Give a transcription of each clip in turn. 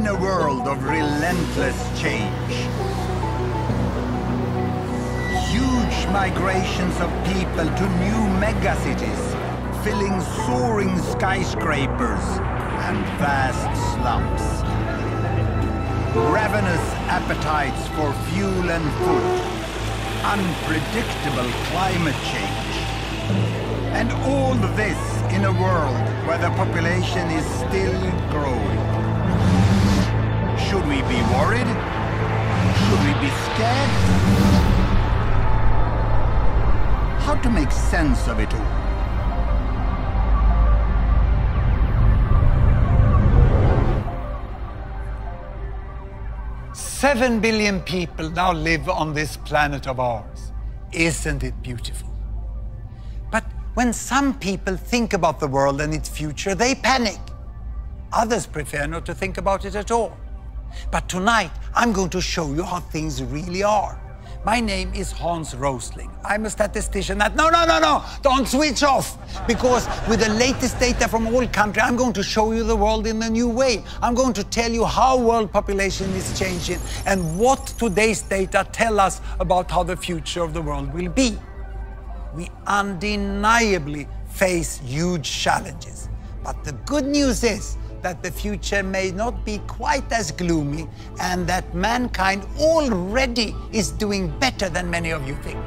in a world of relentless change. Huge migrations of people to new megacities, filling soaring skyscrapers and vast slums. Ravenous appetites for fuel and food, unpredictable climate change. And all this in a world where the population is still growing. Should we be worried? Should we be scared? How to make sense of it all? 7 billion people now live on this planet of ours. Isn't it beautiful? But when some people think about the world and its future, they panic. Others prefer not to think about it at all. But tonight, I'm going to show you how things really are. My name is Rosling. I'm a statistician at... No, don't switch off. Because with the latest data from all countries, I'm going to show you the world in a new way. I'm going to tell you how world population is changing and what today's data tell us about how the future of the world will be. We undeniably face huge challenges. But the good news is that the future may not be quite as gloomy and that mankind already is doing better than many of you think.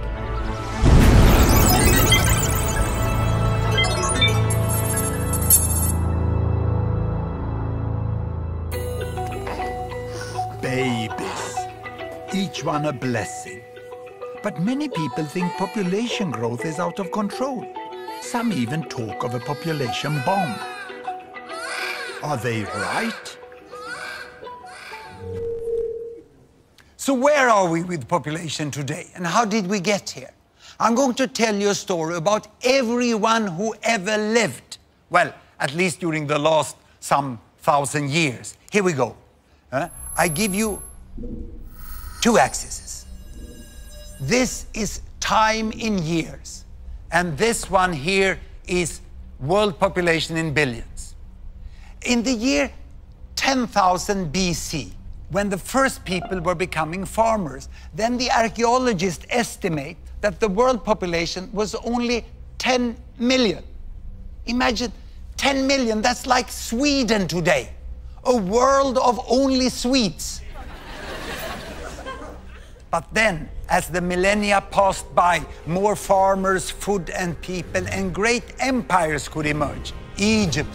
Babies, each one a blessing. But many people think population growth is out of control. Some even talk of a population bomb. Are they right? So where are we with population today and how did we get here? I'm going to tell you a story about everyone who ever lived. Well, at least during the last some 1,000 years. Here we go. I give you 2 axes. This is time in years. And this one here is world population in billions. In the year 10,000 BC, when the first people were becoming farmers, then the archaeologists estimate that the world population was only 10 million. Imagine 10 million, that's like Sweden today. A world of only Swedes. But then, as the millennia passed by, more farmers, food and people, and great empires could emerge. Egypt,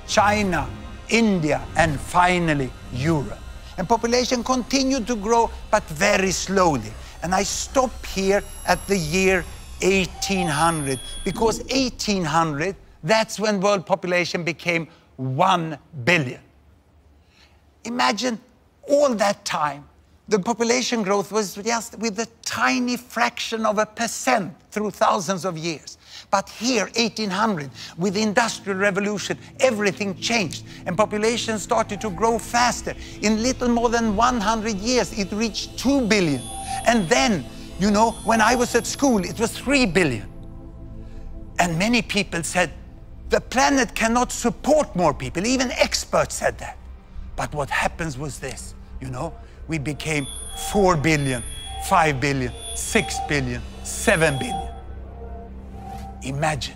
China, India, and finally Europe. And population continued to grow, but very slowly. And I stop here at the year 1800, because 1800, that's when world population became 1 billion. Imagine all that time, the population growth was just with a tiny fraction of a percent through thousands of years. But here, 1800, with the Industrial Revolution, everything changed and population started to grow faster. In little more than 100 years, it reached 2 billion. And then, you know, when I was at school, it was 3 billion. And many people said, the planet cannot support more people. Even experts said that. But what happens was this, you know, we became 4 billion, 5 billion, 6 billion, 7 billion. Imagine,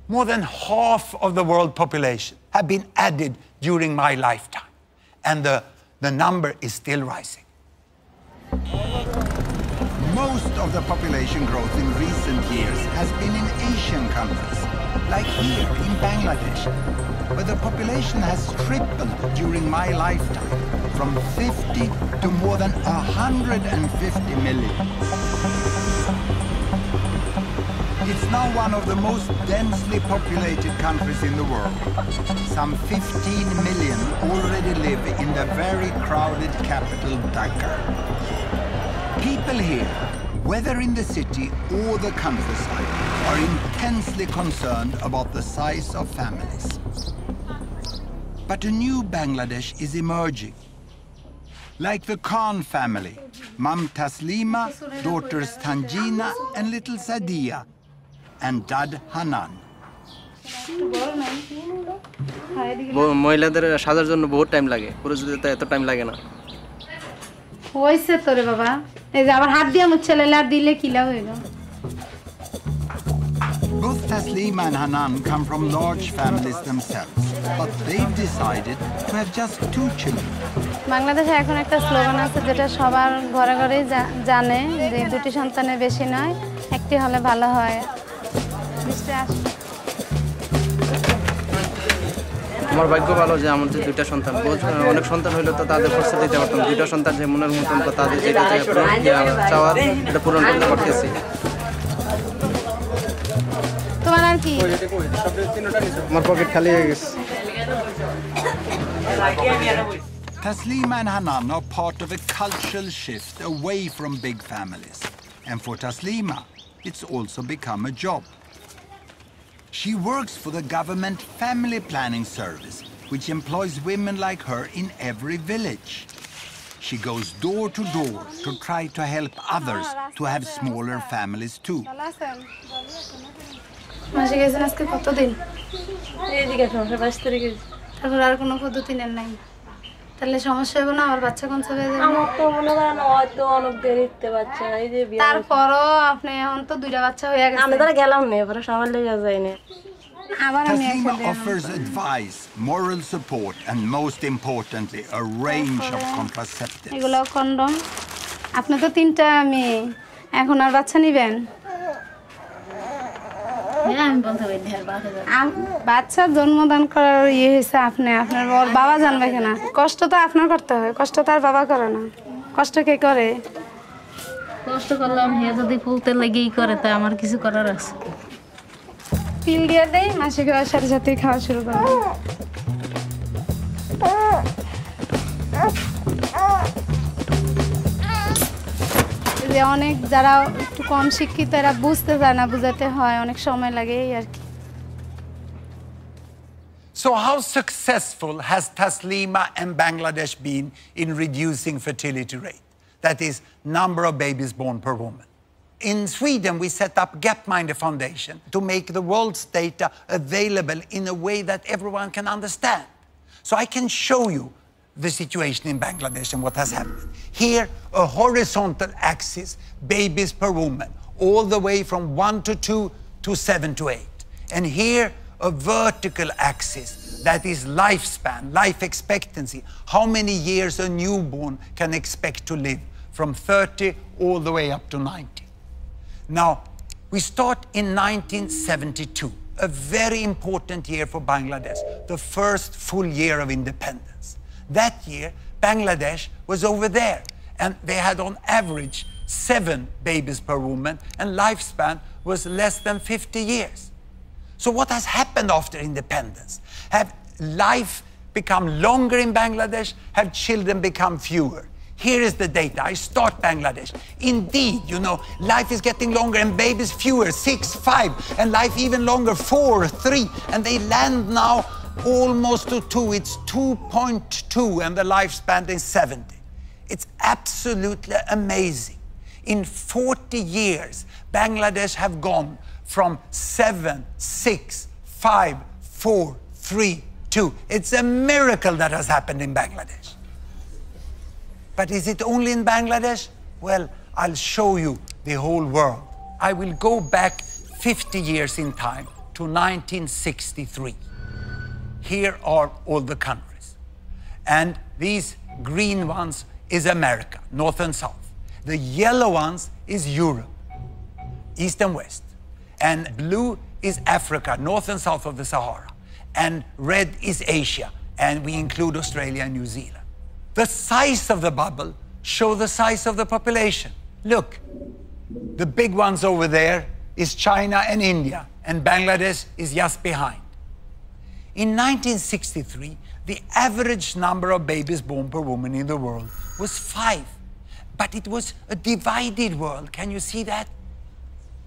more than half of the world population have been added during my lifetime. And the number is still rising. Most of the population growth in recent years has been in Asian countries, like here in Bangladesh, where the population has tripled during my lifetime, from 50 to more than 150 million. It's now one of the most densely populated countries in the world. Some 15 million already live in the very crowded capital, Dhaka. People here, whether in the city or the countryside, are intensely concerned about the size of families. But a new Bangladesh is emerging. Like the Khan family, Mum Taslima, daughters Tanjina and little Sadia, and Dad Hanan. মহিলাদের সাজার জন্য বহুত time লাগে, পুরুষদের তো এত time লাগে না। হইছে তোরে বাবা, এই যে আবার হাত দিয়ে মুছলে আর দিলে কি লাভ হইল? Both Taslima and Hanan come from large families themselves, but they've decided to have just 2 children. বাংলাদেশে এখন একটা স্লোগান আছে যেটা সবার ঘরে ঘরেই জানে যে 2টি সন্তানের বেশি নয়, একটি হলে ভালো হয়। আমার ভাগ্য ভালো যে আমাদের 2টা সন্তান, অনেক সন্তান হইলে তো তাদের খরচা দিতে পারতাম। 2টা সন্তান যে মনের মতন তো তাদের যেটা চাওয়ার এটা পূরণ করতে পারতেছি। তোমার আর কি? আমার পকেট খালি হয়ে গেছে। Taslima and Hanan are part of a cultural shift away from big families. And for Taslima, it's also become a job. She works for the government family planning service, which employs women like her in every village. She goes door to door to try to help others to have smaller families too. মাসে গেছেন আজকে কতদিন? এইদিকে 5 তারিখে। তারপর আর কোনো পদ্ধতি নেন নাই? তাহলে সমস্যা হবে না? আমার বাচ্চা কোন সময় যাবে? আমার তো মনে করেন হয়তো অনেক দেরিতে বাচ্চা, এই যে তারপরও আপনি এখন তো 2টা বাচ্চা হয়ে গেছে। আমি তো গেলাম না, এবারে সবার লেগে যাই না। Taslima offers advice, moral support, and most importantly, a range of contraceptives. এগুলো কন্ডম। আপনি তো 3টা মেয়ে, এখন আর বাচ্চা নেবেন? বাচ্চা জন্মদান করার হয়েছে আপনি, আপনার বাবা জানবে কেনা? কষ্ট তো আপনার করতে হয়, কষ্ট তো আর বাবা করে না। কষ্ট কে করে? কষ্ট করলাম, হে যদি ফুলতে লেগেই করে তা আমার কিছু করার আছে? পিল দিয়ে দেই, মাসিক হওয়ার সাথে সাথে খাওয়া শুরু করবে। যে অনেক যারা একটু কম শিক্ষিত এরা বুঝতে চায় না, বুঝাতে হয়, অনেক সময় লাগে এই আর কি। So how successful has Taslima and Bangladesh been in reducing fertility rate? That is, number of babies born per woman. In Sweden, we set up Gapminder Foundation to make the world's data available in a way that everyone can understand. So I can show you the situation in Bangladesh and what has happened. Here, a horizontal axis, babies per woman, all the way from 1 to 2 to 7 to 8. And here, a vertical axis, that is lifespan, life expectancy, how many years a newborn can expect to live, from 30 all the way up to 90. Now, we start in 1972, a very important year for Bangladesh, the first full year of independence. That year, Bangladesh was over there, and they had on average 7 babies per woman, and lifespan was less than 50 years. So what has happened after independence? Have life become longer in Bangladesh? Have children become fewer? Here is the data. I start Bangladesh. Indeed, you know, life is getting longer and babies fewer, 6, 5, and life even longer, 4, 3, and they land now almost to 2. It's 2.2, and the lifespan is 70. It's absolutely amazing. In 40 years, Bangladesh have gone from 7, 6, 5, 4, 3, 2. It's a miracle that has happened in Bangladesh. But is it only in Bangladesh? Well, I'll show you the whole world. I will go back 50 years in time to 1963. Here are all the countries. And these green ones is America, North and South. The yellow ones is Europe, East and West. And blue is Africa, North and South of the Sahara. And red is Asia, and we include Australia and New Zealand. The size of the bubble show the size of the population. Look, the big ones over there is China and India, and Bangladesh is just behind. In 1963, the average number of babies born per woman in the world was 5. But it was a divided world. Can you see that?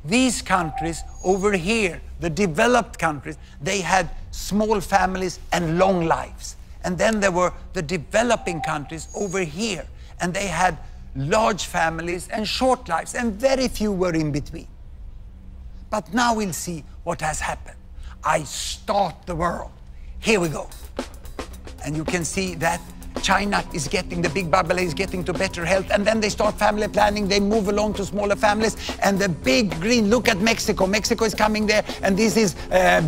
These countries over here, the developed countries, they had small families and long lives. And then there were the developing countries over here, and they had large families and short lives, and very few were in between. But now we'll see what has happened. I start the world. Here we go. And you can see that China is getting, the big bubble is getting to better health, and then they start family planning, they move along to smaller families, and the big green, look at Mexico. Mexico is coming there, and this is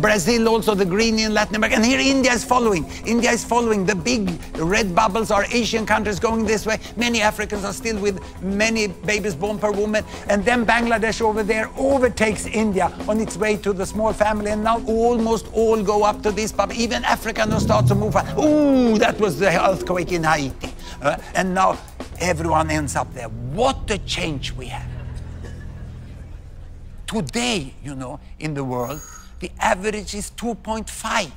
Brazil also, the green in Latin America, and here India is following. India is following. The big red bubbles are Asian countries going this way. Many Africans are still with many babies born per woman, and then Bangladesh over there overtakes India on its way to the small family, and now almost all go up to this bubble. Even Africa now starts to move. Ooh, that was the earthquake in Haiti. And now everyone ends up there. What a change we have. Today, you know, in the world, the average is 2.5.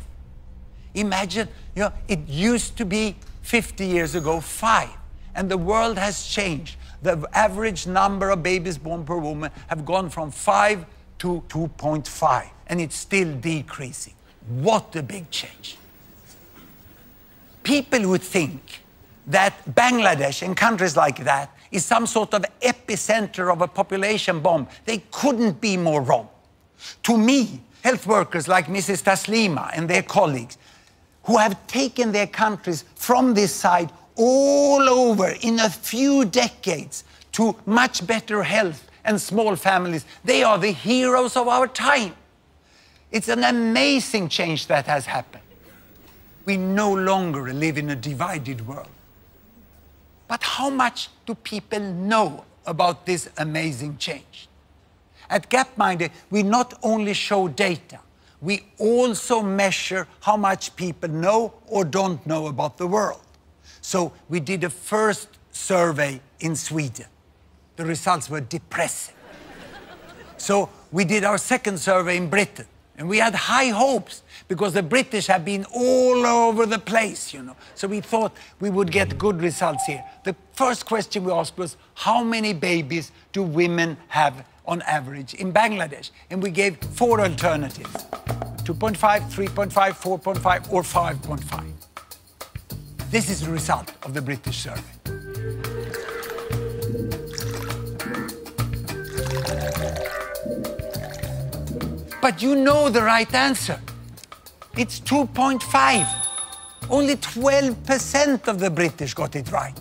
Imagine, you know, it used to be 50 years ago, 5. And the world has changed. The average number of babies born per woman have gone from 5 to 2.5. And it's still decreasing. What a big change. People would think that Bangladesh and countries like that is some sort of epicenter of a population bomb. They couldn't be more wrong. To me, health workers like Mrs. Taslima and their colleagues, who have taken their countries from this side all over in a few decades to much better health and small families, they are the heroes of our time. It's an amazing change that has happened. We no longer live in a divided world. But how much do people know about this amazing change? At Gapminder, we not only show data, we also measure how much people know or don't know about the world. So we did a first survey in Sweden. The results were depressing. So we did our second survey in Britain. And we had high hopes because the British have been all over the place, you know. So we thought we would get good results here. The first question we asked was, how many babies do women have on average in Bangladesh? And we gave 4 alternatives: 2.5, 3.5, 4.5, or 5.5. This is the result of the British survey. But you know the right answer. It's 2.5. Only 12% of the British got it right.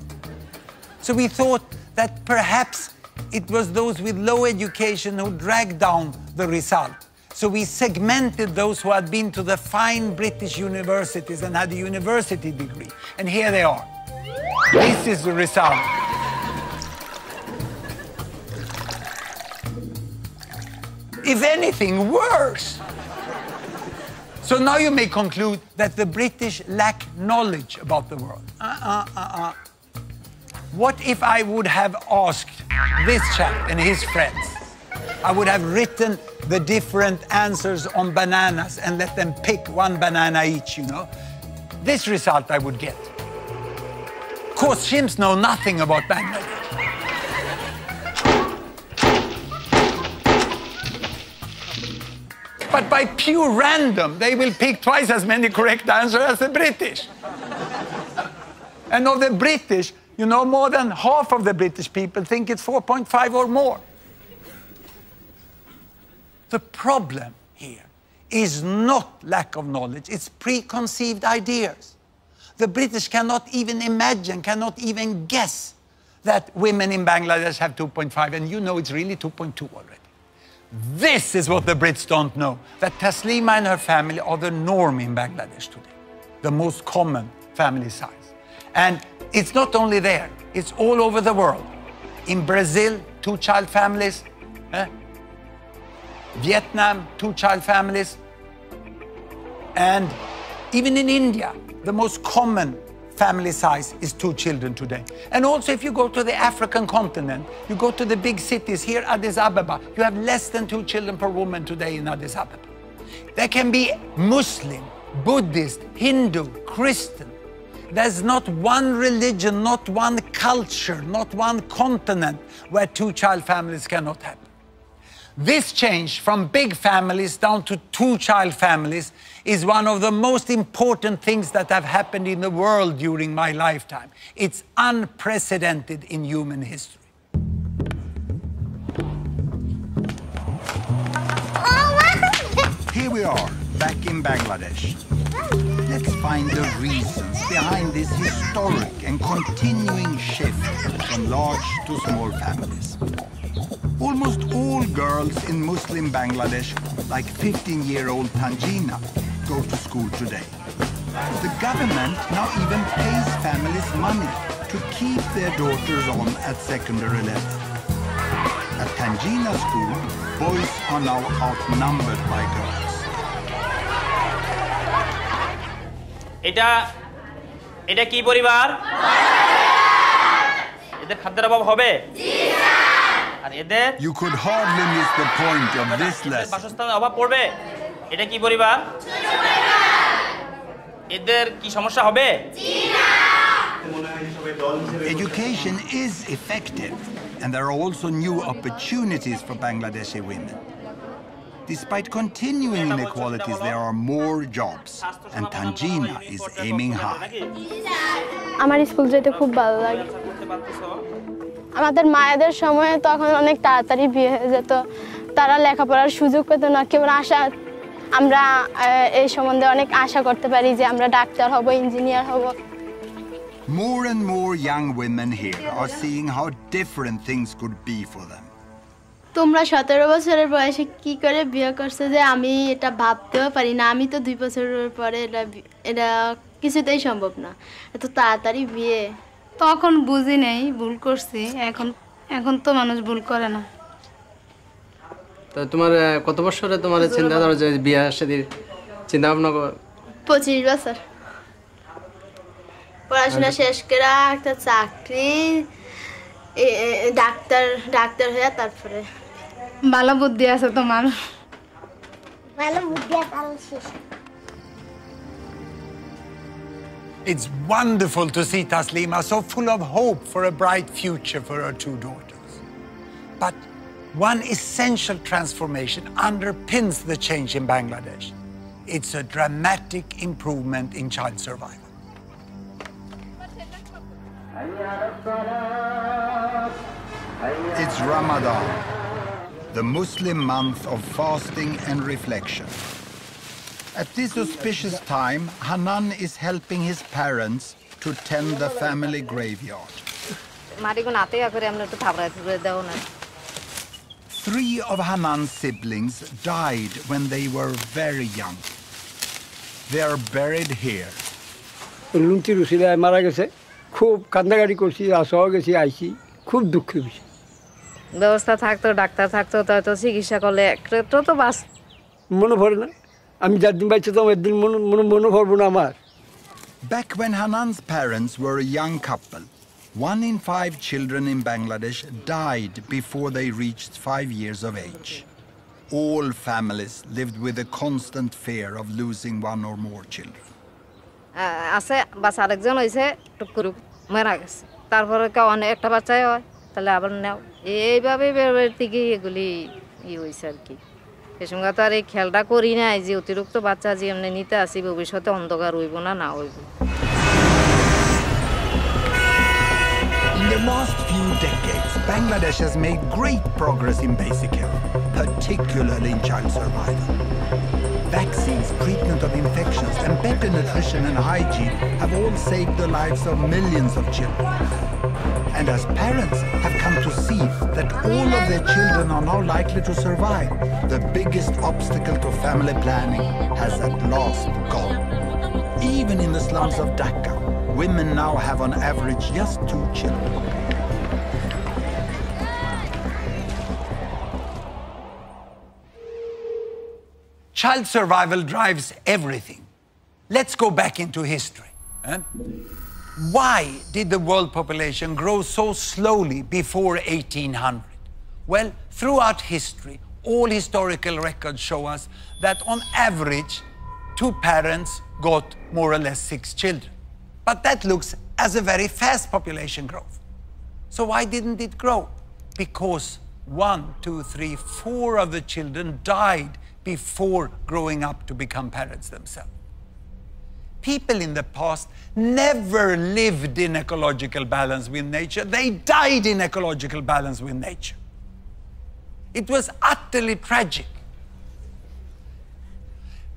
So we thought that perhaps it was those with low education who dragged down the result. So we segmented those who had been to the fine British universities and had a university degree. And here they are. This is the result. If anything, worse. So now you may conclude that the British lack knowledge about the world. What if I would have asked this chap and his friends? I would have written the different answers on bananas and let them pick 1 banana each, you know. This result I would get. Of course, chimps know nothing about Bangladesh. But by pure random, they will pick twice as many correct answers as the British. And of the British, you know, more than half of the British people think it's 4.5 or more. The problem here is not lack of knowledge, it's preconceived ideas. The British cannot even imagine, cannot even guess that women in Bangladesh have 2.5, and you know it's really 2.2 already. This is what the Brits don't know, that Taslima and her family are the norm in Bangladesh today, the most common family size. And it's not only there, it's all over the world. In Brazil, 2-child families. Vietnam, 2-child families. And even in India, the most common family size is 2 children today. And also if you go to the African continent, you go to the big cities here, Addis Ababa, you have less than 2 children per woman today in Addis Ababa. There can be Muslim, Buddhist, Hindu, Christian. There's not one religion, not one culture, not one continent where 2-child families cannot happen. This change from big families down to 2-child families is one of the most important things that have happened in the world during my lifetime. It's unprecedented in human history. Here we are, back in Bangladesh. Let's find the reasons behind this historic and continuing shift from large to small families. Almost all girls in Muslim Bangladesh, like 15-year-old Tanjina, go to school today. The government now even pays families money to keep their daughters on at secondary level. At Tanjina school, boys are now outnumbered by girls. এটা কি পরিবার? এদের খাদ্যের অভাব হবে? আর এদের You could hardly miss the point of this lesson. বাসস্থানের অভাব পড়বে? এটা কি পরিবার? এদের কি সমস্যা হবে? Education is effective, and there are also new opportunities for Bangladeshi women. Despite continuing inequalities, there are more jobs, and Tanjina is aiming high. আমার স্কুল যেতে খুব ভালো লাগে। আমাদের মায়েদের সময়ে তখন অনেক তাড়াতাড়ি বিয়ে হয়ে যেত, তারা লেখাপড়ার সুযোগ পেত না। কেবল আশা, আমরা এই সম্বন্ধে অনেক আশা করতে পারি যে আমরা ডাক্তার হব, ইঞ্জিনিয়ার হব। More and more young women here are seeing how different things could be for them. তোমরা 17 বছরের বয়সে কি করে বিয়ে করছো যে আমি এটা ভাবতেও পারি না। আমি তো 2 বছরের পরে এটা কিছুতেই সম্ভব না, এত তাড়াতাড়ি বিয়ে। তখন বুঝি নেই, ভুল করছি। এখন তো মানুষ ভুল করে না। তো তোমার কত বছরে তোমার চিন্তা ধরো যে বিয়ে শাদীর চিন্তা ভাবনা? 25 বছর। পড়াশোনা শেষ করে একটা চাকরি, ডাক্তার হয়ে তারপরে। ভালো বুদ্ধি আছে তোমার। ভালো বুদ্ধি আছে। It's wonderful to see Taslima so full of hope for a bright future for her 2 daughters. But one essential transformation underpins the change in Bangladesh. It's a dramatic improvement in child survival. It's Ramadan, the Muslim month of fasting and reflection. At this auspicious time, Hanan is helping his parents to tend the family graveyard. 3 of Hanan's siblings died when they were very young. They are buried here. লুন্তি রুসিলায় মারা গেছে, খুব কান্দাকাটি করছি, আসাও গেছি, আইছি, খুব দুঃখের বিষয়। ব্যবস্থা থাকতো, ডাক্তার থাকতো, তো চিকিৎসা করলে একটু তো বাস। মনে পড়ে না, আমি যার দিন বাইছে তো একদিন মনে পড়বো না আমার। Back when Hanan's parents were a young couple, 1 in 5 children in Bangladesh died before they reached 5 years of age. All families lived with a constant fear of losing 1 or more children. আছে বাচ্চা আরেকজন হয়েছে, টুকুর মারা গেছে, তারপরে কেউ অনেক একটা বাচ্চাই হয়, তাহলে আবার নেও। এইভাবে বেরোবের থেকে এগুলি হয়েছে আর কি। এ সঙ্গে তো আর এই খেয়ালটা করি নাই যে অতিরিক্ত বাচ্চা যে এমনি নিতে আসি, ভবিষ্যতে অন্ধকার হইব না হইব। In the last few decades, Bangladesh has made great progress in basic health, particularly in child survival. Vaccines, treatment of infections, and better nutrition and hygiene have all saved the lives of millions of children. And as parents have come to see that all of their children are now likely to survive, the biggest obstacle to family planning has at last gone. Even in the slums of Dhaka, women now have on average just 2 children. Child survival drives everything. Let's go back into history. Why did the world population grow so slowly before 1800? Well, throughout history, all historical records show us that on average, 2 parents got more or less 6 children. But that looks as a very fast population growth. So why didn't it grow? Because 1, 2, 3, 4 of the children died before growing up to become parents themselves. People in the past never lived in ecological balance with nature. They died in ecological balance with nature. It was utterly tragic.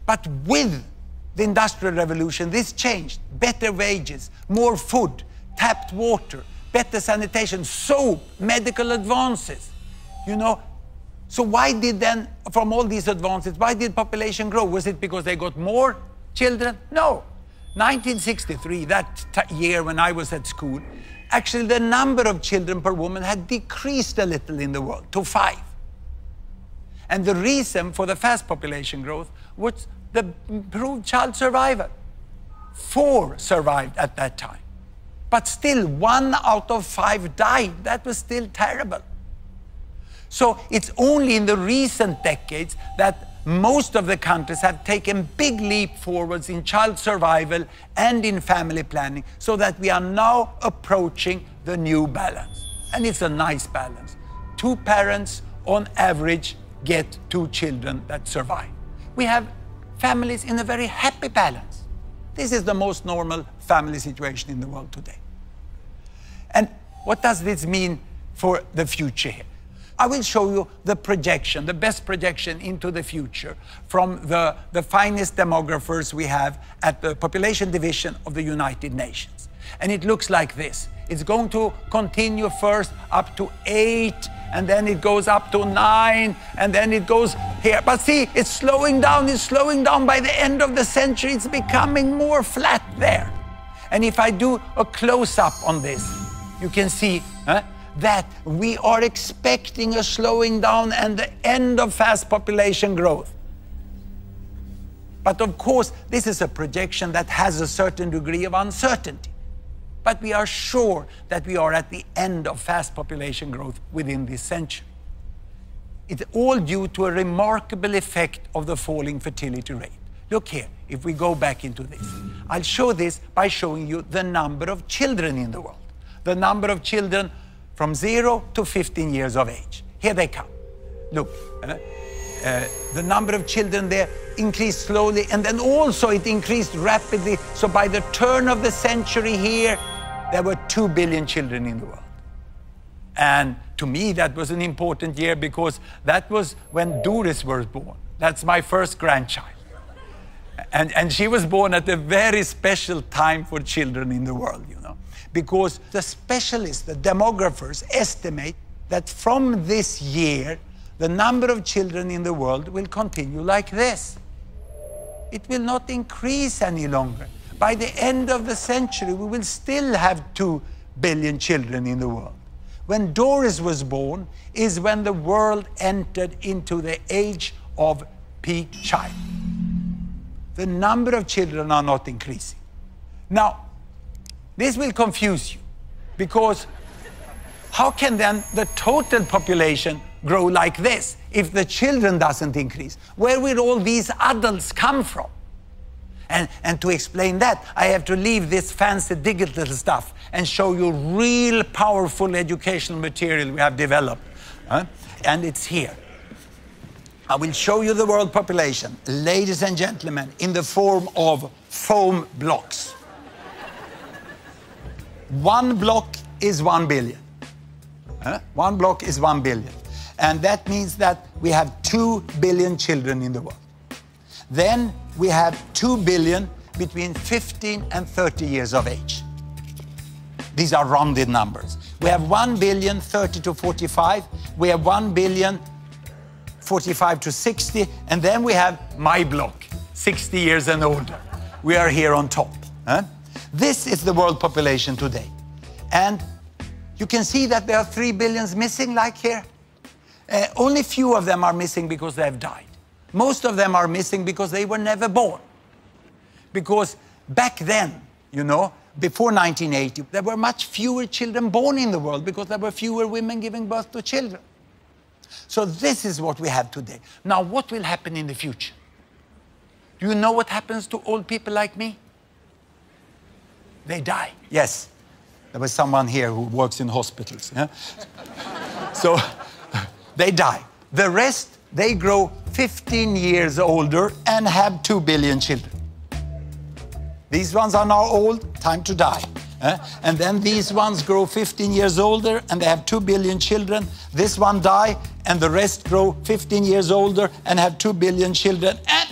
But with the Industrial Revolution, this changed. Better wages, more food, tapped water, better sanitation, soap, medical advances. You know, so why did then, from all these advances, why did population grow? Was it because they got more children? No. 1963, that year when I was at school, actually the number of children per woman had decreased a little in the world to 5. And the reason for the fast population growth was the improved child survival. 4 survived at that time. But still, 1 out of 5 died. That was still terrible. So it's only in the recent decades that most of the countries have taken big leap forwards in child survival and in family planning, so that we are now approaching the new balance. And it's a nice balance. 2 parents on average get 2 children that survive. We have families in a very happy balance. This is the most normal family situation in the world today. And what does this mean for the future here? I will show you the projection, the best projection into the future from the finest demographers we have at the Population Division of the United Nations. And it looks like this. It's going to continue first up to 8, and then it goes up to 9, and then it goes here. But see, it's slowing down. By the end of the century, it's becoming more flat there. And if I do a close-up on this, you can see that we are expecting a slowing down and the end of fast population growth. But of course, this is a projection that has a certain degree of uncertainty. But we are sure that we are at the end of fast population growth within this century. It's all due to a remarkable effect of the falling fertility rate. Look here, if we go back into this. I'll show this by showing you the number of children in the world. The number of children from 0 to 15 years of age. Here they come. Look, the number of children there increased slowly, and then also it increased rapidly. So by the turn of the century here, there were 2 billion children in the world. And to me, that was an important year because that was when Doris was born. That's my first grandchild. And she was born at a very special time for children in the world, you know. Because the specialists, the demographers, estimate that from this year, the number of children in the world will continue like this. It will not increase any longer. By the end of the century, we will still have 2 billion children in the world. When Doris was born is when the world entered into the age of peak child. The number of children are not increasing. Now, this will confuse you, because how can then the total population grow like this if the children doesn't increase? Where will all these adults come from? And to explain that, I have to leave this fancy digital stuff and show you real powerful educational material we have developed. And it's here. I will show you the world population, ladies and gentlemen, in the form of foam blocks. 1 block is 1 billion. 1 block is 1 billion. And that means that we have 2 billion children in the world. Then we have 2 billion between 15 and 30 years of age. These are rounded numbers. We have 1 billion 30 to 45. We have 1 billion 45 to 60. And then we have my block, 60 years and older. We are here on top. This is the world population today. And you can see that there are 3 billions missing, like here. Only few of them are missing because they have died. Most of them are missing because they were never born. Because back then, you know, before 1980, there were much fewer children born in the world because there were fewer women giving birth to children. So this is what we have today. Now, what will happen in the future? Do you know what happens to old people like me? They die. Yes, there was someone here who works in hospitals. Yeah? So they die. The rest, they grow 15 years older and have 2 billion children. These ones are now old, time to die. And then these ones grow 15 years older and they have 2 billion children. This one die and the rest grow 15 years older and have 2 billion children. And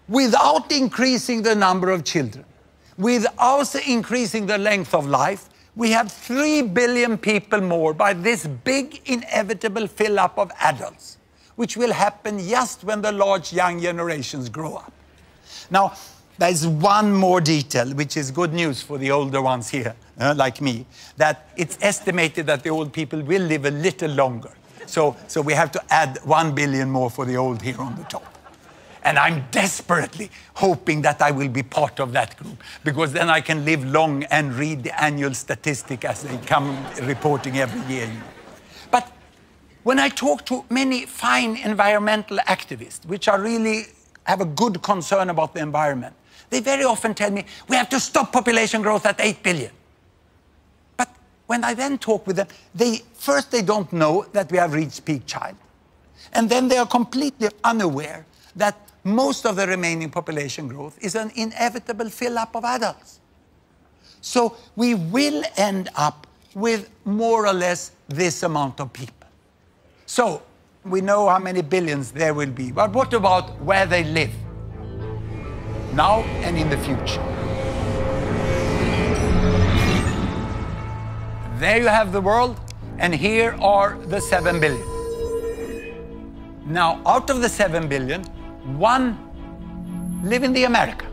without increasing the number of children, without increasing the length of life, we have 3 billion people more by this big inevitable fill-up of adults, which will happen just when the large young generations grow up. Now, there's one more detail, which is good news for the older ones here, like me, that it's estimated that the old people will live a little longer. So we have to add 1 billion more for the old here on the top. And I'm desperately hoping that I will be part of that group, because then I can live long and read the annual statistic as they come reporting every year. But when I talk to many fine environmental activists, which are really have a good concern about the environment, they very often tell me, we have to stop population growth at 8 billion. But when I then talk with them, first they don't know that we have reached peak child. And then they are completely unaware that most of the remaining population growth is an inevitable fill-up of adults. So we will end up with more or less this amount of people. So we know how many billions there will be, but what about where they live? Now and in the future. There you have the world, and here are the 7 billion. Now, out of the 7 billion, 1 live in the America,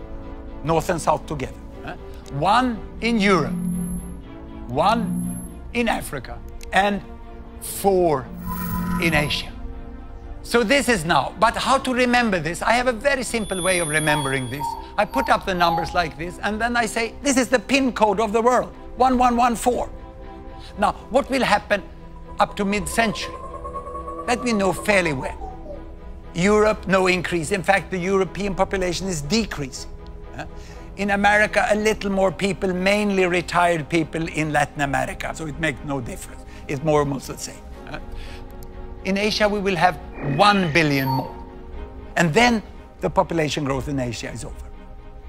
North and South together. 1 in Europe, 1 in Africa, and 4 in Asia. So this is now, but how to remember this? I have a very simple way of remembering this. I put up the numbers like this, and then I say, this is the PIN code of the world, 1114. Now, what will happen up to mid-century? That we know fairly well. Europe, no increase. In fact, the European population is decreasing. In America, a little more people, mainly retired people in Latin America. So it makes no difference. It's more or less the same. In Asia, we will have 1 billion more. And then the population growth in Asia is over.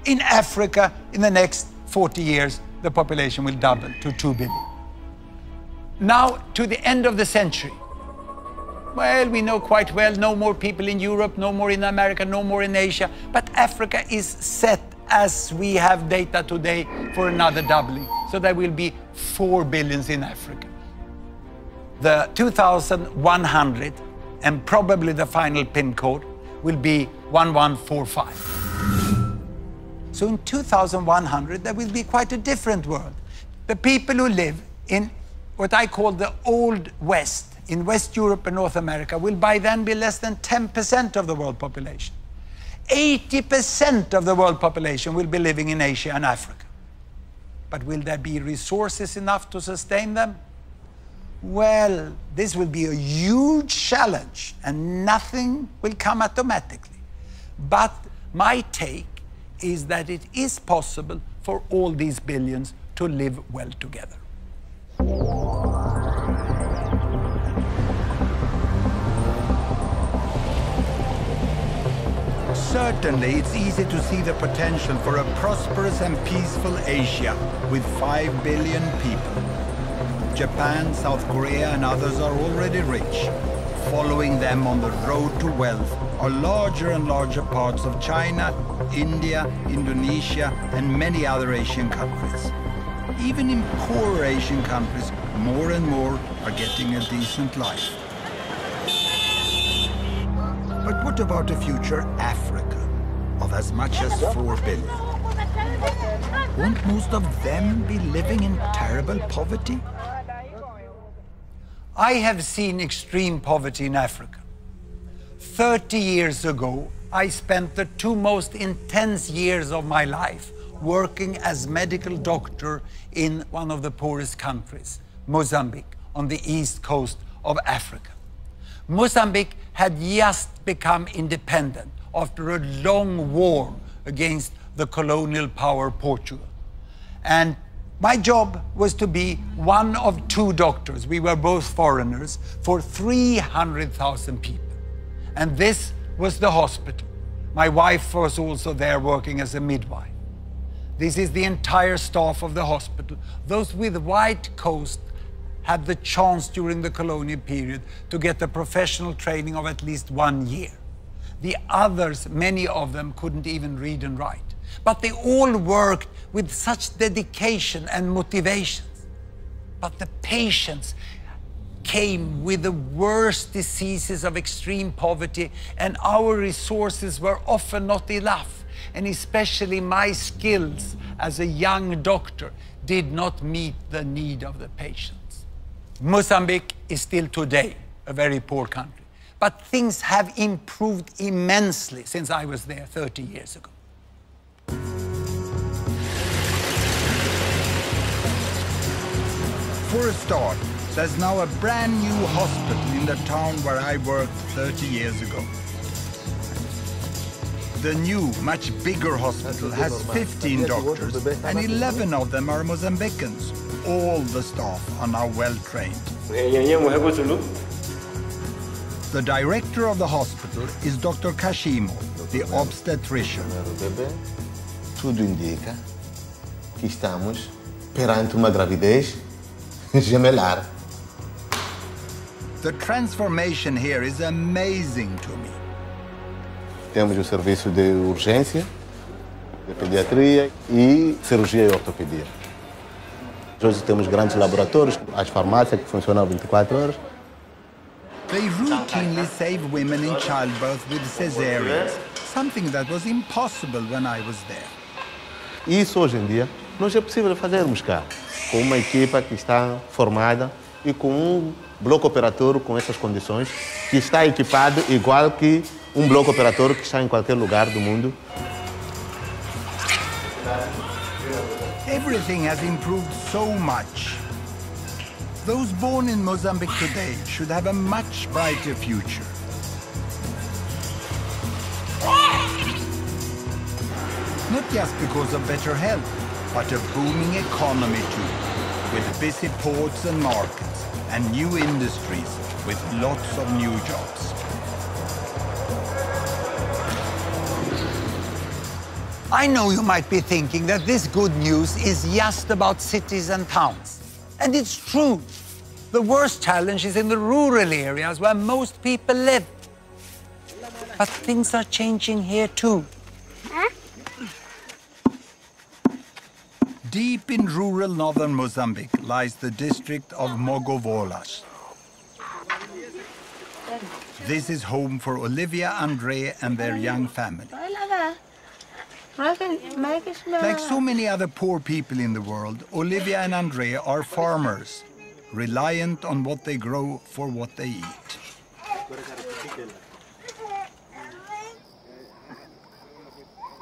In Africa, in the next 40 years, the population will double to 2 billion. Now, to the end of the century, well, we know quite well, no more people in Europe, no more in America, no more in Asia, but Africa is set, as we have data today, for another doubling. So there will be 4 billions in Africa. The 2100, and probably the final PIN code, will be 1145. So in 2100, there will be quite a different world. The people who live in what I call the Old West, in West Europe and North America, will by then be less than 10% of the world population. 80% of the world population will be living in Asia and Africa. But will there be resources enough to sustain them? Well, this will be a huge challenge, and nothing will come automatically. But my take is that it is possible for all these billions to live well together. Certainly, it's easy to see the potential for a prosperous and peaceful Asia with 5 billion people. Japan, South Korea, and others are already rich. Following them on the road to wealth are larger and larger parts of China, India, Indonesia, and many other Asian countries. Even in poorer Asian countries, more and more are getting a decent life. But what about a future Africa of as much as 4 billion? Won't most of them be living in terrible poverty? I have seen extreme poverty in Africa. 30 years ago, I spent the 2 most intense years of my life working as medical doctor in one of the poorest countries, Mozambique, on the east coast of Africa. Mozambique had just become independent after a long war against the colonial power Portugal. And my job was to be one of 2 doctors, we were both foreigners, for 300,000 people. And this was the hospital. My wife was also there working as a midwife. This is the entire staff of the hospital. Those with white coats had the chance during the colonial period to get a professional training of at least 1 year. The others, many of them, couldn't even read and write. But they all worked with such dedication and motivation. But the patients came with the worst diseases of extreme poverty, and our resources were often not enough. And especially my skills as a young doctor did not meet the need of the patients. Mozambique is still today a very poor country, but things have improved immensely since I was there 30 years ago. For a start, there's now a brand new hospital in the town where I worked 30 years ago. The new, much bigger hospital has 15 doctors, and 11 of them are Mozambicans. All the staff are now well trained. The director of the hospital is Dr. Kashimo, the obstetrician. Tudo indica que estamos perante uma gravidez gemelar. The transformation here is amazing to me. Temos o serviço de urgência, de pediatria e cirurgia e ortopedia. Hoje temos grandes laboratórios, as farmácias que funcionam 24 horas. They routinely save women in childbirth with cesareans, something that was impossible when I was there. Isso hoje em dia nós é possível fazermos cá, com uma equipa que está formada e com bloco operatório com essas condições, que está equipado igual que bloco operatório que está em qualquer lugar do mundo. Everything has improved so much. Those born in Mozambique today should have a much brighter future. Not just because of better health, but a booming economy too, with busy ports and markets, and new industries with lots of new jobs. I know you might be thinking that this good news is just about cities and towns. And it's true. The worst challenge is in the rural areas where most people live. But things are changing here too. Deep in rural northern Mozambique lies the district of Mogovolas. This is home for Olivia, Andre, and their young family. Like so many other poor people in the world, Olivia and Andre are farmers, reliant on what they grow for what they eat.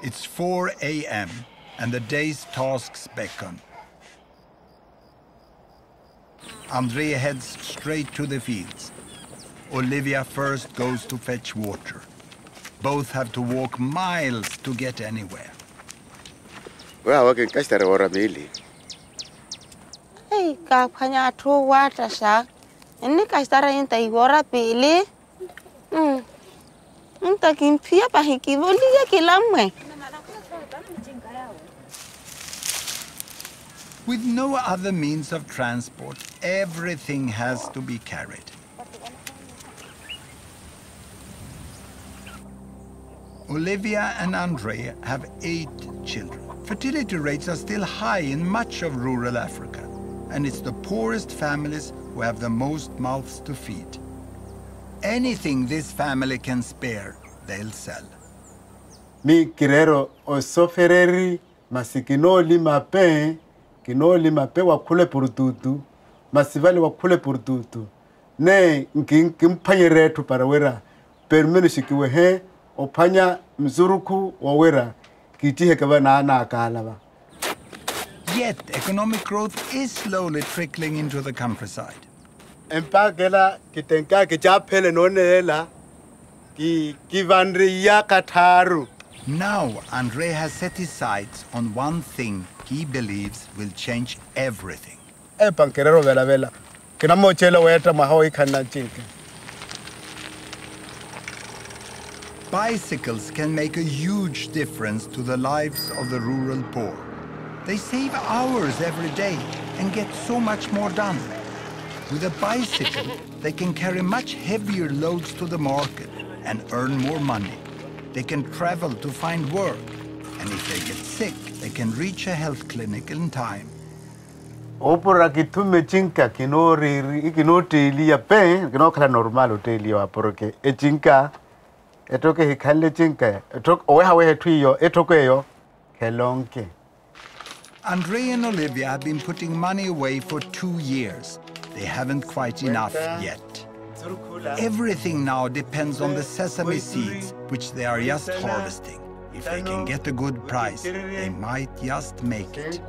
It's 4 a.m. and the day's tasks beckon. Andre heads straight to the fields. Olivia first goes to fetch water. Both have to walk miles to get anywhere. Well, okay, kastara ora bili. Hey, kapanya tu water sak. Ini kastara inta igora bili. Inta kimpia pahiki boli ya kilamwe. With no other means of transport, everything has to be carried. Olivia and Andre have 8 children. Fertility rates are still high in much of rural Africa, and it's the poorest families who have the most mouths to feed. Anything this family can spare, they'll sell. Mi kirero o sofereri masikino lima pe wakule purututu masivali wakule purututu ne nkimpanyere tu parawera permenu shikiwe he opanya mzuruku wawera kitihe kabana na akalaba. Yet economic growth is slowly trickling into the countryside. Empagela kitenka kichapele nonela ki kivandriya kataru. Now Andre has set his sights on one thing he believes will change everything. Pankerero vela kina mochela weta mahoi kana chinke. Bicycles can make a huge difference to the lives of the rural poor. They save hours every day and get so much more done. With a bicycle, they can carry much heavier loads to the market and earn more money. They can travel to find work. And if they get sick, they can reach a health clinic in time. Opora kitume chinka kino teli ya pe kino kala normal teli wa porque e chinka etoke hikale chinka etok owe tuyo etoke yo kelonke. Andre and Olivia have been putting money away for 2 years. They haven't quite enough yet. Everything now depends on the sesame seeds, which they are just harvesting. If they can get a good price, they might just make it.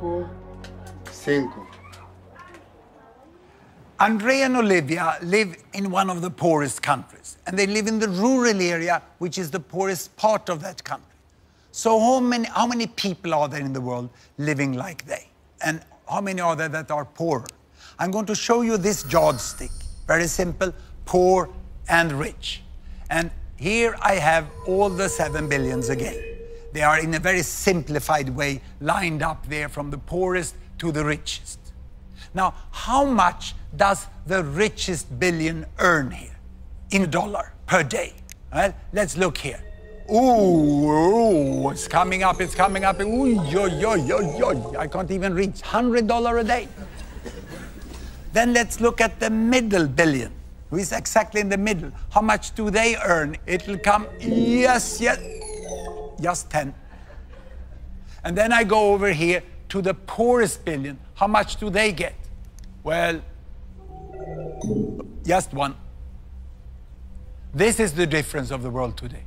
Andre and Olivia live in one of the poorest countries, and they live in the rural area, which is the poorest part of that country. So how many people are there in the world living like they? And how many are there that are poorer? I'm going to show you this yardstick. Very simple, poor and rich. And here I have all the 7 billions again. They are in a very simplified way lined up there from the poorest to the richest. Now, how much does the richest billion earn here in dollar per day? Well, let's look here. Ooh, it's coming up, it's coming up. Ooh, yo. I can't even reach $100 a day. Then let's look at the middle billion, who is exactly in the middle. How much do they earn? It'll come, yes, just 10. And then I go over here to the poorest billion. How much do they get? Well, just 1. This is the difference of the world today.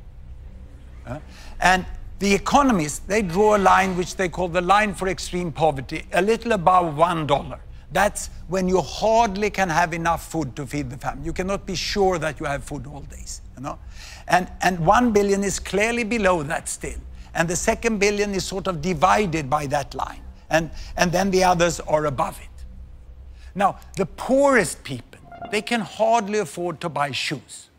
And the economists, they draw a line which they call the line for extreme poverty, a little above $1. That's when you hardly can have enough food to feed the family. You cannot be sure that you have food all days, you know. And 1 billion is clearly below that still. And the second billion is sort of divided by that line. And then the others are above it. Now, the poorest people, they can hardly afford to buy shoes.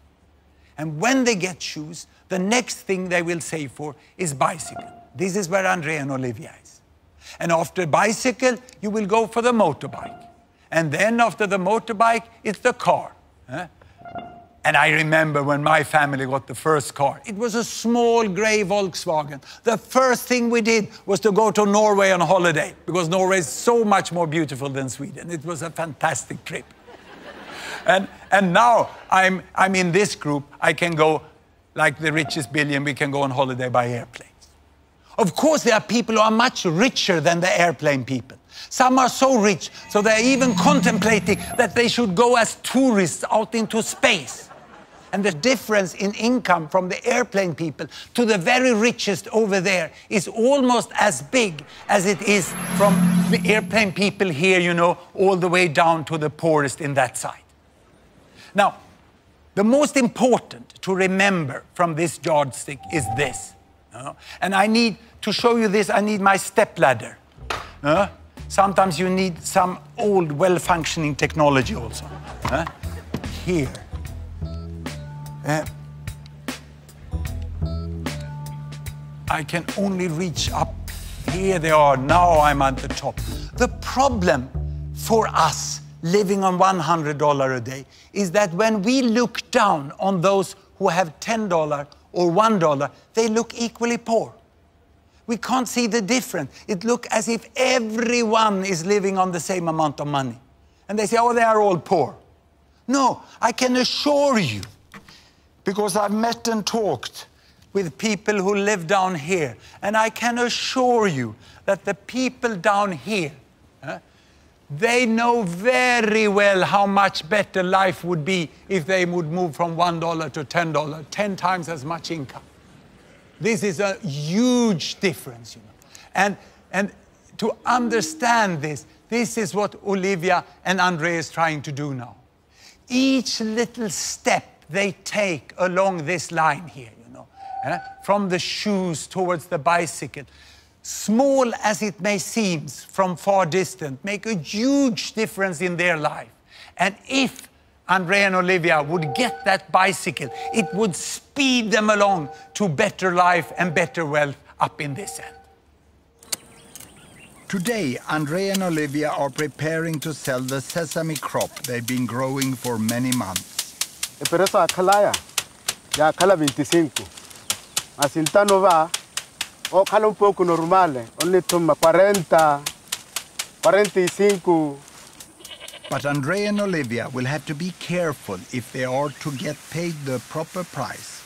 And when they get shoes, the next thing they will save for is bicycle. This is where Andre and Olivia is. And after bicycle, you will go for the motorbike. And then after the motorbike, it's the car. And I remember when my family got the first car. It was a small gray Volkswagen. The first thing we did was to go to Norway on holiday, because Norway is so much more beautiful than Sweden. It was a fantastic trip. And now I'm in this group. I can go, like the richest billion, we can go on holiday by airplanes. Of course, there are people who are much richer than the airplane people. Some are so rich, so they're even contemplating that they should go as tourists out into space. And the difference in income from the airplane people to the very richest over there is almost as big as it is from the airplane people here, you know, all the way down to the poorest in that side. Now, the most important to remember from this yardstick is this. And I need to show you this, I need my stepladder. Sometimes you need some old, well-functioning technology also. Here. I can only reach up. Here they are. Now I'm at the top. The problem for us living on $100 a day is that when we look down on those who have $10 or $1, they look equally poor. We can't see the difference. It looks as if everyone is living on the same amount of money. And they say, oh, they are all poor. No, I can assure you, because I've met and talked with people who live down here, and I can assure you that the people down here, they know very well how much better life would be if they would move from $1 to $10, 10 times as much income. This is a huge difference, you know. And to understand this, this is what Olivia and Andre is trying to do now. Each little step they take along this line here, you know, from the shoes towards the bicycle, small as it may seem from far distance, make a huge difference in their life. And if Andre and Olivia would get that bicycle, it would speed them along to better life and better wealth up in this end. Today, Andre and Olivia are preparing to sell the sesame crop they've been growing for many months. ya khala 25. Masintano va, o khala un poco normale, only toma 40, 45. But Andre and Olivia will have to be careful if they are to get paid the proper price.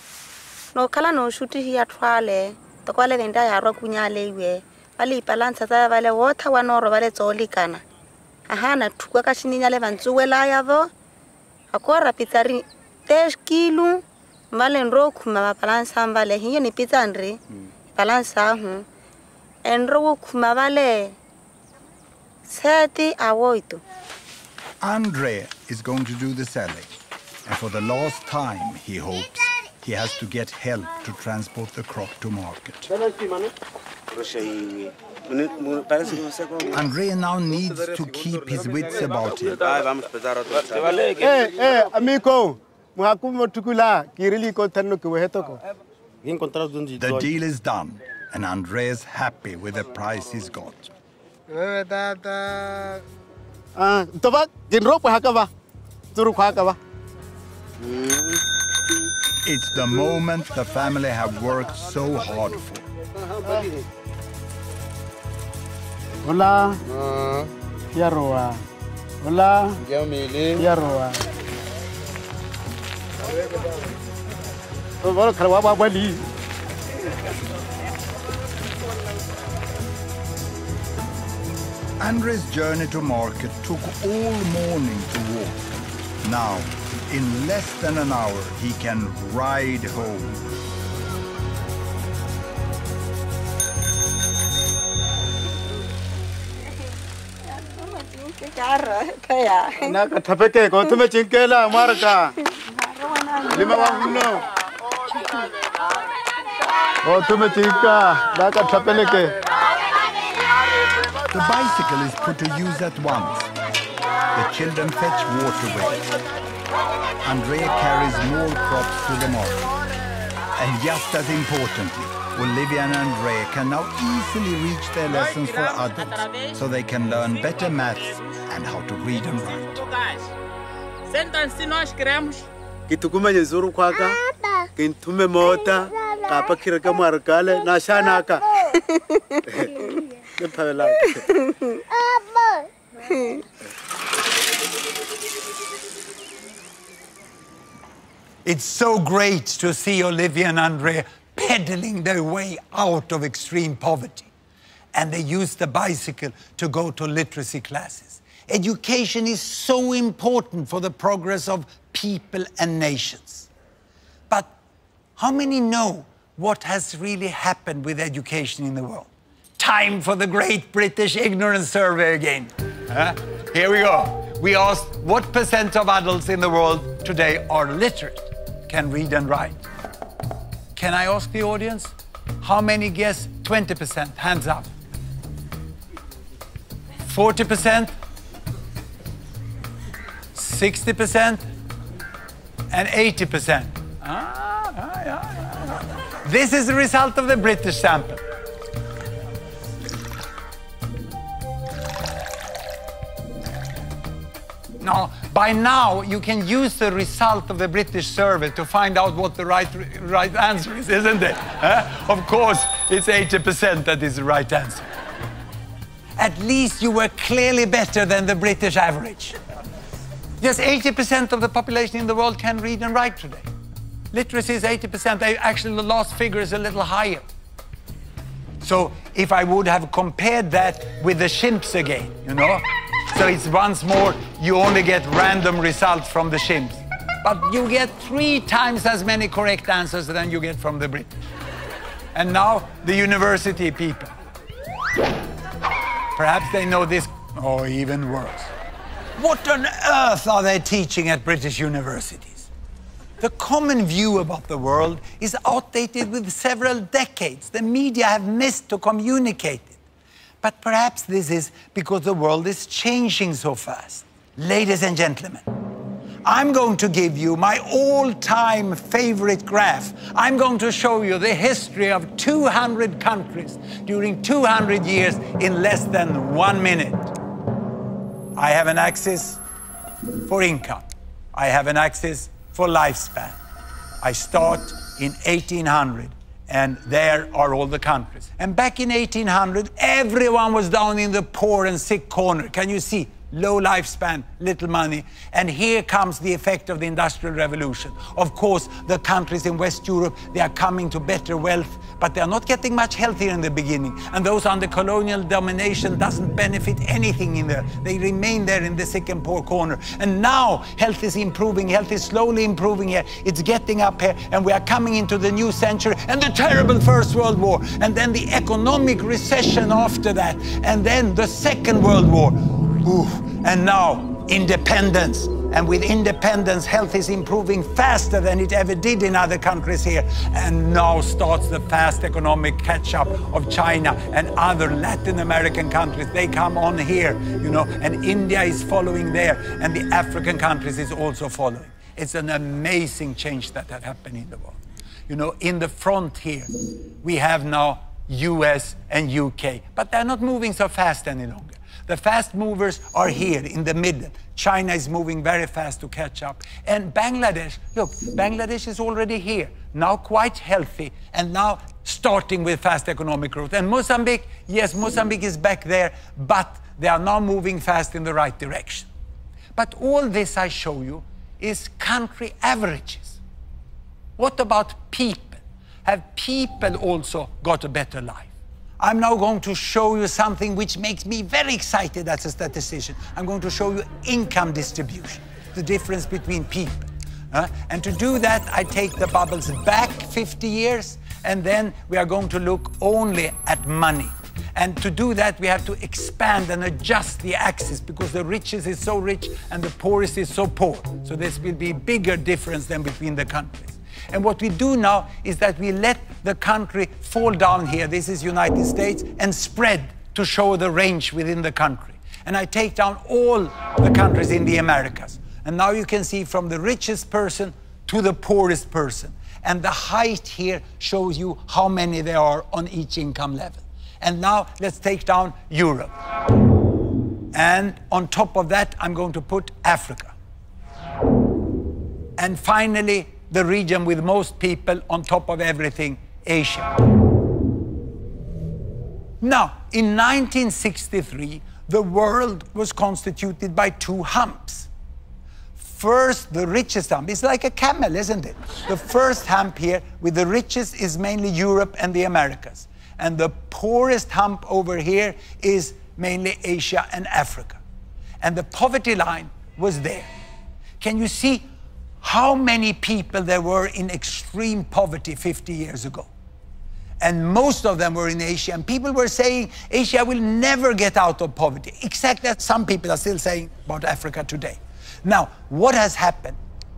No kala no shuti hiya twale, to kwale venda ya ro kunyale iwe. Bali balansa tsa bale water wa no ro bale tsoli kana. Aha na thukwa ka shininya le bantsuwela ya vo. Akora pizzari 10 kilo. Vale ro khuma ba balansa vale hiye ni pizza andre. Balansa hu. Enro khuma vale 30 awoito. Andre is going to do the selling. And for the last time, he hopes, he has to get help to transport the crop to market. Andre now needs to keep his wits about him. Hey, amigo. The deal is done, and Andre is happy with the price he's got. It's the moment the family have worked so hard for. Hola. Yaroa. Hola. Yaroa. Andre's journey to market took all morning to walk. Now, in less than an hour, he can ride home. The bicycle is put to use at once. The children fetch water with it. Andrea carries more crops to the market. And just as importantly, Olivia and Andrea can now easily reach their lessons for adults, so they can learn better maths and how to read and write. Kitukuma jezuru kwaka, kintume mota, kapa kiraka markale, na shanaka. It's so great to see Olivia and Andre pedaling their way out of extreme poverty. And they use the bicycle to go to literacy classes. Education is so important for the progress of people and nations. But how many know what has really happened with education in the world? Time for the Great British Ignorance Survey again. Here we go. We asked what % of adults in the world today are literate, can read and write. Can I ask the audience? How many guess 20%? Hands up. 40%? 60%? And 80%? This is the result of the British sample. Now, by now, you can use the result of the British survey to find out what the right answer is, isn't it? Of course, it's 80% that is the right answer. At least you were clearly better than the British average. Just 80% of the population in the world can read and write today. Literacy is 80%. Actually, the last figure is a little higher. So if I would have compared that with the chimps again, you know? So it's once more, you only get random results from the chimps. But you get 3 times as many correct answers than you get from the British. And now, the university people. Perhaps they know this, or even worse. What on earth are they teaching at British universities? The common view about the world is outdated with several decades. The media have missed to communicate it. But perhaps this is because the world is changing so fast. Ladies and gentlemen, I'm going to give you my all-time favorite graph. I'm going to show you the history of 200 countries during 200 years in less than 1 minute. I have an axis for income. I have an axis for lifespan. I start in 1800, and there are all the countries. And back in 1800, everyone was down in the poor and sick corner. Can you see? Low lifespan, little money. And here comes the effect of the Industrial Revolution. Of course, the countries in West Europe, they are coming to better wealth, but they are not getting much healthier in the beginning. And those under colonial domination doesn't benefit anything in there. They remain there in the sick and poor corner. And now health is improving, health is slowly improving here. It's getting up here, and we are coming into the new century and the terrible First World War, and then the economic recession after that, and then the Second World War. Ooh. And now, independence. And with independence, health is improving faster than it ever did in other countries here. And now starts the fast economic catch-up of China and other Latin American countries. They come on here, you know, and India is following there, and the African countries is also following. It's an amazing change that had happened in the world. You know, in the front here, we have now US and UK, but they're not moving so fast any longer. The fast movers are here in the middle. China is moving very fast to catch up. And Bangladesh, look, Bangladesh is already here, now quite healthy, and now starting with fast economic growth. And Mozambique, yes, Mozambique is back there, but they are now moving fast in the right direction. But all this I show you is country averages. What about people? Have people also got a better life? I'm now going to show you something which makes me very excited as a statistician. I'm going to show you income distribution, the difference between people. And to do that, I take the bubbles back 50 years, and then we are going to look only at money. And to do that, we have to expand and adjust the axis, because the richest is so rich and the poorest is so poor. So this will be a bigger difference than between the countries. And what we do now is that we let the country fall down here, this is United States, and spread to show the range within the country. And I take down all the countries in the Americas. And now you can see from the richest person to the poorest person. And the height here shows you how many there are on each income level. And now let's take down Europe. And on top of that, I'm going to put Africa. And finally, the region with most people, on top of everything, Asia. Now, in 1963, the world was constituted by two humps. First, the richest hump. It's like a camel, isn't it? The first hump here with the richest is mainly Europe and the Americas. And the poorest hump over here is mainly Asia and Africa. And the poverty line was there. Can you see how many people there were in extreme poverty 50 years ago? And most of them were in Asia. And people were saying Asia will never get out of poverty. Exactly as some people are still saying about Africa today. Now, what has happened?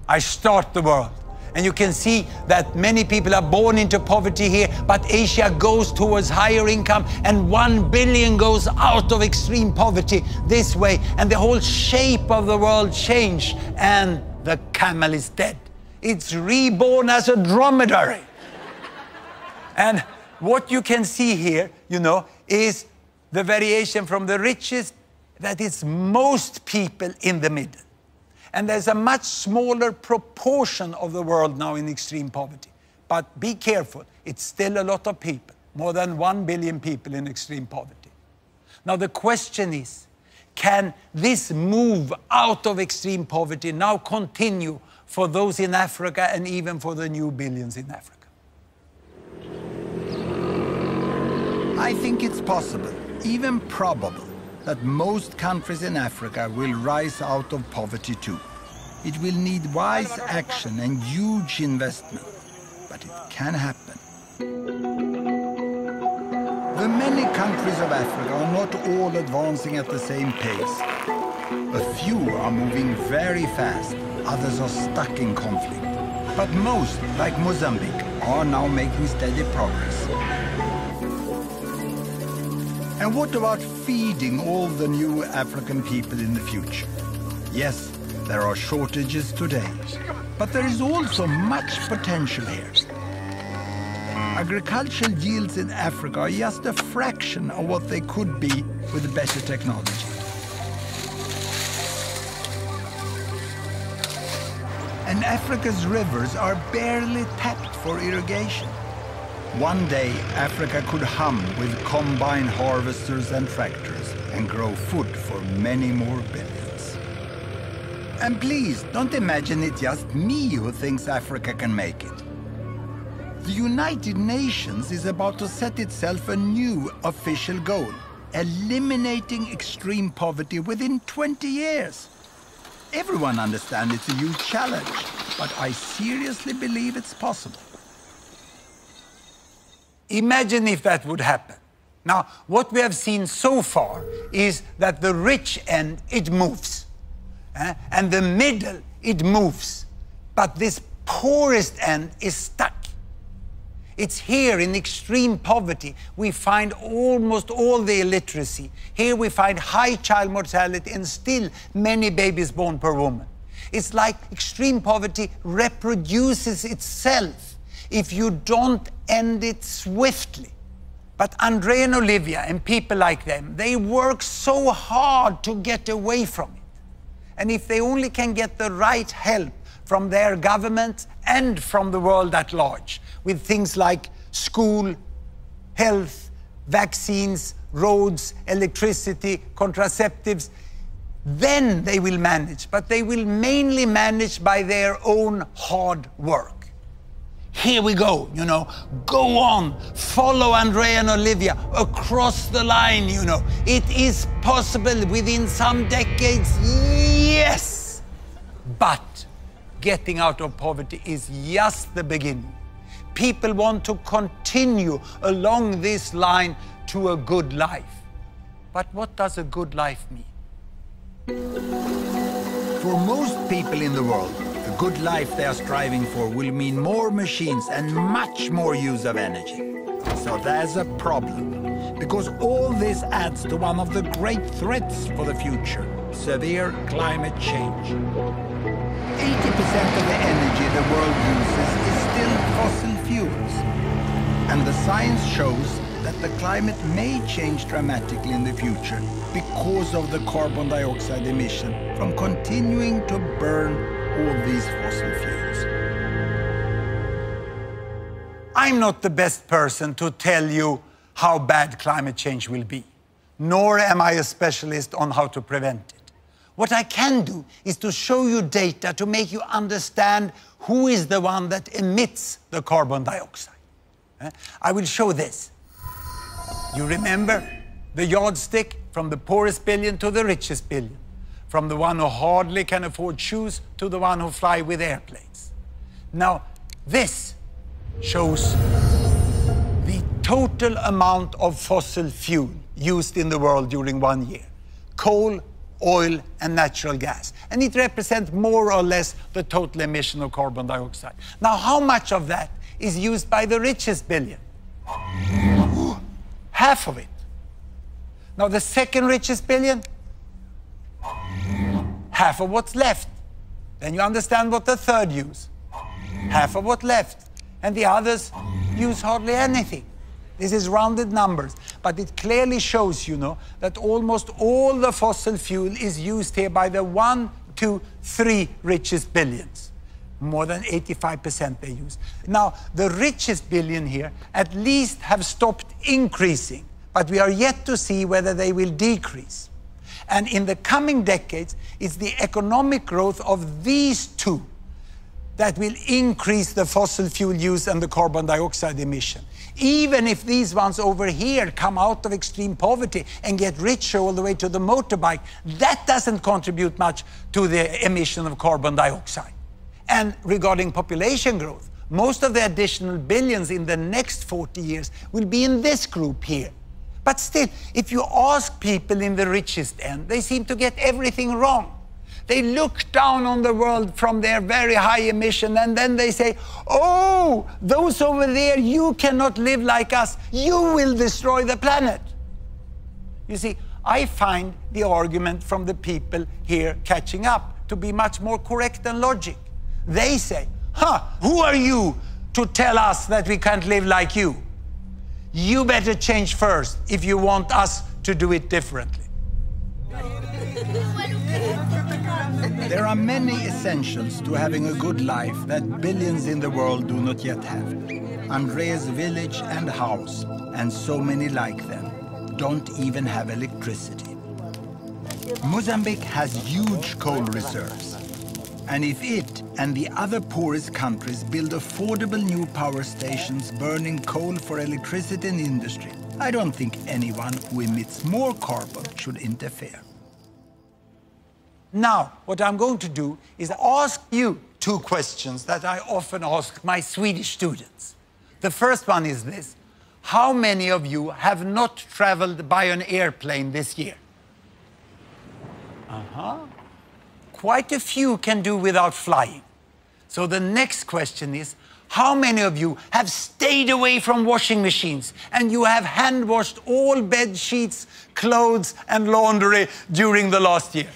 I start the world. And you can see that many people are born into poverty here, but Asia goes towards higher income, and 1 billion goes out of extreme poverty this way. And the whole shape of the world changed, and the camel is dead. It's reborn as a dromedary. And what you can see here, you know, is the variation from the richest, that is most people in the middle. And there's a much smaller proportion of the world now in extreme poverty. But be careful, it's still a lot of people, more than 1 billion people in extreme poverty. Now the question is, can this move out of extreme poverty now continue for those in Africa and even for the new billions in Africa? I think it's possible, even probable, that most countries in Africa will rise out of poverty too. It will need wise action and huge investment, but it can happen. The many countries of Africa are not all advancing at the same pace. A few are moving very fast, others are stuck in conflict. But most, like Mozambique, are now making steady progress. And what about feeding all the new African people in the future? Yes, there are shortages today, but there is also much potential here. Agricultural yields in Africa are just a fraction of what they could be with better technology. And Africa's rivers are barely tapped for irrigation. One day, Africa could hum with combine harvesters and tractors and grow food for many more billions. And please, don't imagine it's just me who thinks Africa can make it. The United Nations is about to set itself a new official goal, eliminating extreme poverty within 20 years. Everyone understands it's a huge challenge, but I seriously believe it's possible. Imagine if that would happen. Now, what we have seen so far is that the rich end, it moves. And the middle, it moves. But this poorest end is stuck. It's here in extreme poverty we find almost all the illiteracy. Here we find high child mortality and still many babies born per woman. It's like extreme poverty reproduces itself if you don't end it swiftly. But Andre and Olivia and people like them, they work so hard to get away from it. And if they only can get the right help from their government and from the world at large, with things like school, health, vaccines, roads, electricity, contraceptives, then they will manage. But they will mainly manage by their own hard work. Here we go, you know, go on, follow Andre and Olivia across the line, you know. It is possible within some decades, yes! But getting out of poverty is just the beginning. People want to continue along this line to a good life. But what does a good life mean? For most people in the world, the good life they are striving for will mean more machines and much more use of energy. So there's a problem, because all this adds to one of the great threats for the future, severe climate change. 80% of the energy the world uses is still fossil fuels. And the science shows that the climate may change dramatically in the future because of the carbon dioxide emission from continuing to burn all these fossil fuels. I'm not the best person to tell you how bad climate change will be, nor am I a specialist on how to prevent it. What I can do is to show you data to make you understand who is the one that emits the carbon dioxide. I will show this. You remember the yardstick from the poorest billion to the richest billion, from the one who hardly can afford shoes to the one who fly with airplanes. Now, this shows the total amount of fossil fuel used in the world during 1 year. Coal, oil, and natural gas. And it represents more or less the total emission of carbon dioxide. Now, how much of that is used by the richest billion? Half of it. Now, the second richest billion? Half of what's left. Then you understand what the third use. Half of what's left. And the others use hardly anything. This is rounded numbers, but it clearly shows, you know, that almost all the fossil fuel is used here by the 1, 2, 3 richest billions. More than 85% they use. Now, the richest billion here at least have stopped increasing, but we are yet to see whether they will decrease. And in the coming decades, it's the economic growth of these two that will increase the fossil fuel use and the carbon dioxide emission. Even if these ones over here come out of extreme poverty and get richer all the way to the motorbike, that doesn't contribute much to the emission of carbon dioxide. And regarding population growth, most of the additional billions in the next 40 years will be in this group here. But still, if you ask people in the richest end, they seem to get everything wrong. They look down on the world from their very high emission, and then they say, oh, those over there, you cannot live like us. You will destroy the planet. You see, I find the argument from the people here catching up to be much more correct than logic. They say, who are you to tell us that we can't live like you? You better change first if you want us to do it differently. There are many essentials to having a good life that billions in the world do not yet have. Andre's village and house, and so many like them, don't even have electricity. Mozambique has huge coal reserves. And if it and the other poorest countries build affordable new power stations burning coal for electricity and industry, I don't think anyone who emits more carbon should interfere. Now, what I'm going to do is ask you 2 questions that I often ask my Swedish students. The first one is this: how many of you have not traveled by an airplane this year? Quite a few can do without flying. So the next question is, how many of you have stayed away from washing machines and you have hand washed all bed sheets, clothes and laundry during the last year?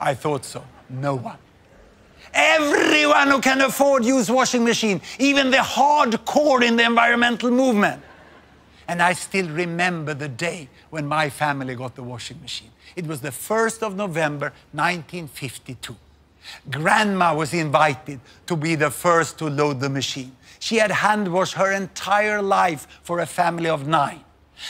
I thought so. No one. Everyone who can afford use washing machine, even the hardcore in the environmental movement. And I still remember the day when my family got the washing machine. It was the 1st of November, 1952. Grandma was invited to be the first to load the machine. She had hand washed her entire life for a family of 9.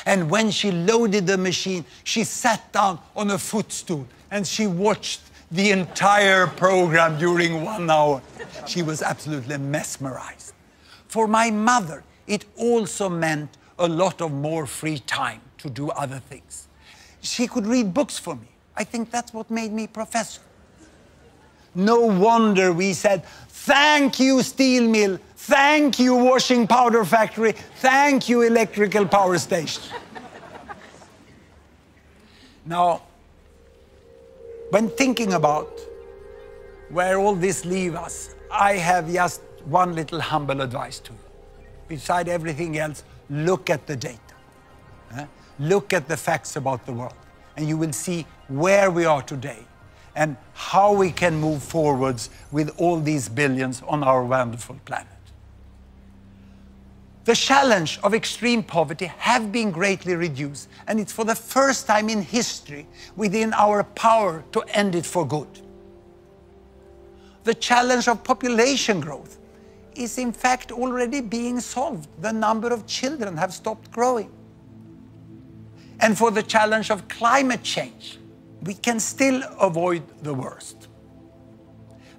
And when she loaded the machine, she sat down on a footstool and she watched the entire program during 1 hour. She was absolutely mesmerized. For my mother, it also meant a lot of more free time to do other things. She could read books for me. I think that's what made me professor. No wonder we said, thank you, steel mill, thank you, washing powder factory, thank you, electrical power station. Now, when thinking about where all this leaves us, I have just one little humble advice to you. Beside everything else, look at the data. Look at the facts about the world, and you will see where we are today and how we can move forwards with all these billions on our wonderful planet. The challenge of extreme poverty have been greatly reduced, and it's for the first time in history within our power to end it for good. The challenge of population growth is in fact already being solved. The number of children have stopped growing. And for the challenge of climate change, we can still avoid the worst.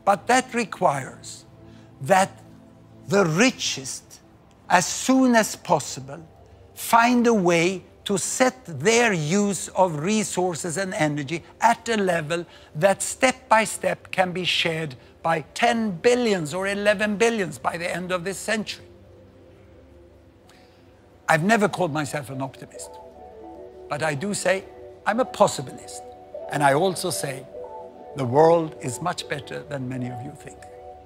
But that requires that the richest, as soon as possible, find a way to set their use of resources and energy at a level that step by step can be shared by 10 billions or 11 billions by the end of this century. I've never called myself an optimist, but I do say I'm a possibilist. And I also say the world is much better than many of you think.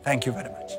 Thank you very much.